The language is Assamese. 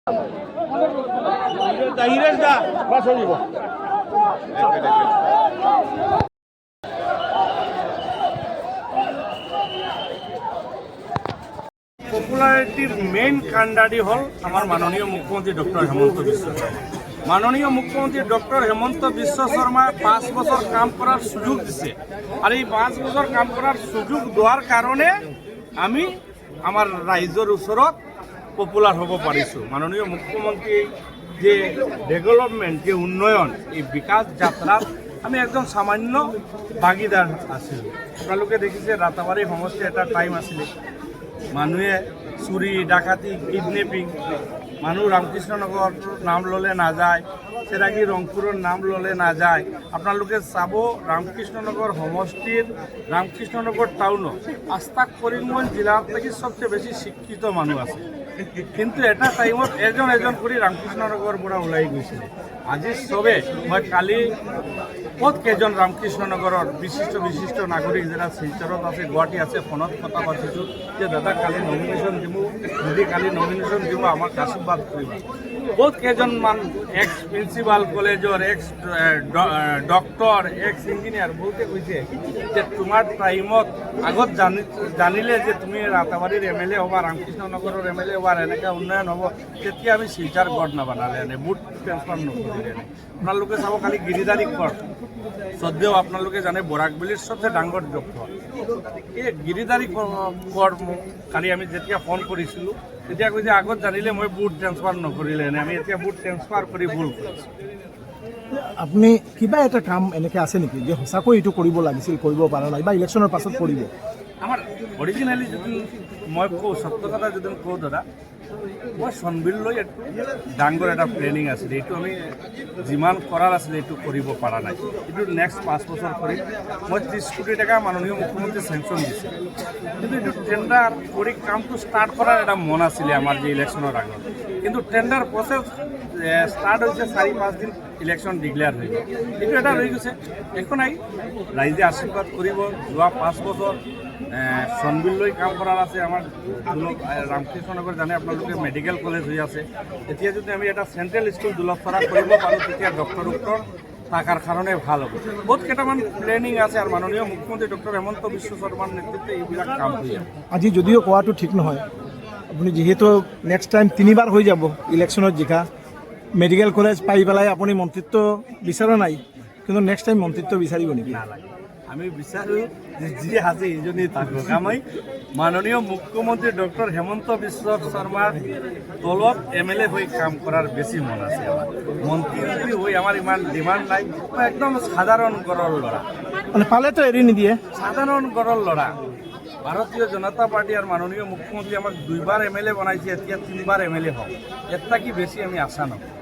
পপুলারিটির মেইন কাণ্ডারি হল আমার মাননীয় মুখ্যমন্ত্রী ডক্টর হেমন্ত বিশ্ব শর্মা। মাননীয় মুখ্যমন্ত্রী ডক্টর হেমন্ত বিশ্ব শর্মা 5 বছর কাম করার সুযোগ দিছে। আর এই 5 বছর কাম করার সুযোগ দেওয়ার কারণে আমি আমার ৰাইজৰ ওচৰত পপুলাৰ হব পাৰিছোঁ। মাননীয় মুখ্যমন্ত্ৰী যে ডেভেলপমেন্ট, যে উন্নয়ন, এই বিকাশ যাত্ৰাত আমি একদম সামান্য ভাগিদাৰ আছিলোঁ। আপোনালোকে দেখিছে ৰাতাবাৰী সমষ্টি এটা টাইম আছিলে, মানুহে চুৰি ডাকাতি কিডনেপিং, মানুহ ৰামকৃষ্ণ নগৰ নাম ল'লে নাযায়, চেৰাগী ৰংপুৰৰ নাম ল'লে নাযায়। আপোনালোকে চাব ৰামকৃষ্ণ নগৰ সমষ্টিৰ ৰামকৃষ্ণ নগৰ টাউনত আস্তাক কৰিমগঞ্জ জিলাত থাকি সবচেয়ে বেছি শিক্ষিত মানুহ আছে, কিন্তু এটা টাইমত এজন এজন কৰি ৰামকৃষ্ণ নগৰৰ পৰা ওলাই গৈছিলে। আজি চবে মই কালি ক'ত কেইজন ৰামকৃষ্ণ নগৰৰ বিশিষ্ট নাগৰিক যাৰা শিলচৰত আছে, গুৱাহাটী আছে, ফোনত কথা পাতিছোঁ যে দাদা কালি নমিনেশ্যন দিব, যদি কালি নমিনেশ্যন দিব আমাক আশীৰ্বাদ কৰিবা। বহুত কেইজনমান এক্স প্ৰিন্সিপাল কলেজৰ, এক্স ডক্টৰ, এক্স ইঞ্জিনিয়াৰ বহুতে কৈছে যে তোমাৰ টাইমত আগত জানিলে যে তুমি ৰাতাবাৰীৰ MLA হ'বা, ৰামকৃষ্ণ নগৰৰ MLA হ'বা, এনেকৈ উন্নয়ন হ'ব, তেতিয়া আমি শিলচাৰ গড় নাবানালে এনে বুট ট্ৰেন্সফাৰ নকৰিলে। আপোনালোকে চাব কালি গিৰিদাৰী গড়, যদিও আপোনালোকে জানে বৰাকবেলিৰ সবচেয়ে ডাঙৰ ডক্টৰ, এই গিৰিদাৰী গড় কালি আমি যেতিয়া ফোন কৰিছিলোঁ তেতিয়া কৈছে আগত জানিলে মই বুট ট্ৰেন্সফাৰ নকৰিলে এনে, আমি এতিয়া বুট ট্ৰেন্সফাৰ কৰি ভুল কৰিছোঁ। আপুনি কিবা এটা কাম এনেকৈ আছে নেকি যে সঁচাকৈ এইটো কৰিব লাগিছিল, কৰিব পৰা নাই, বা ইলেকশ্যনৰ পাছত কৰিব? আমার অরিজিনালি যদি মই কওঁ, সত্য কথা যদি কওঁ দাদা, মই চনবিললৈ ডাঙৰ এটা প্লেনিং আছিলে, এইটো আমি যিমান কৰাৰ আছিলে এইটো কৰিব পৰা নাই। এইটো নেক্সট 5 বছৰ কৰিম। মই 30 কোটি টকা মাননীয় মুখ্যমন্ত্ৰী চেংচন দিছে, কিন্তু এইটো টেণ্ডাৰ কৰি কামটো ষ্টাৰ্ট কৰাৰ এটা মন আছিলে আমাৰ যে ইলেকশ্যনৰ আগত, কিন্তু টেণ্ডাৰ প্ৰচেছ ষ্টাৰ্ট হৈছে 4-5 দিন ইলেকশ্যন ডিক্লেয়াৰ হৈ গ'ল, এইটো এটা ৰৈ গৈছে। একো নাই, ৰাইজে আশীৰ্বাদ কৰিব। যোৱা 5 বছৰ চনবিললৈ কাম কৰাৰ আছে আমাৰ ৰামকৃষ্ণ নগৰ, জানে আপোনালোকে মেডিকেল কলেজ হৈ আছে। এতিয়া যদি আমি এটা চেণ্ট্ৰেল স্কুল দুলপচৰা কৰিব পাৰোঁ তেতিয়া ডক্টৰ থাকার কারণে ভাল হ'ব। বহুত কেইটামান প্লেনিং আছে আর মাননীয় মুখ্যমন্ত্রী ডক্টর হেমন্ত বিশ্ব শর্মার নেতৃত্বে এইবিলাক কাম হৈ যাব। আজি যদিও কোৱাটো ঠিক নহয়, আপুনি যিহেতু নেক্সট টাইম 3বাৰ হৈ যাব ইলেকশ্যনত জিকা, মেডিকেল কলেজ পাই পেলাই আপুনি মন্ত্ৰিত্ব বিচৰা নাই, কিন্তু নেক্সট টাইম মন্ত্ৰিত্ব বিচাৰিব নেকি? নালাগে, আমি বিচাৰোঁ যে যি আছে এইজনেই থাকক। আমি মাননীয় মুখ্যমন্ত্রী ডক্টর হেমন্ত বিশ্ব শর্মার দলত MLA হৈ কাম করার বেশি মন আছে আমার। মন্ত্রী হৈ আমার ইমান ডিমান্ড নাই, মই একদম সাধারণ ঘৰৰ ল'ৰা, মানে পালেতো এৰি নিদিয়ে। সাধাৰণ ঘৰৰ ল'ৰা। ভারতীয় জনতা পার্টি আর মাননীয় মুখ্যমন্ত্রী আমাক 2বার MLA বনাইছে, এতিয়া 3বার MLA হওক, এটা কি বেশি আমি আশা নকৰোঁ।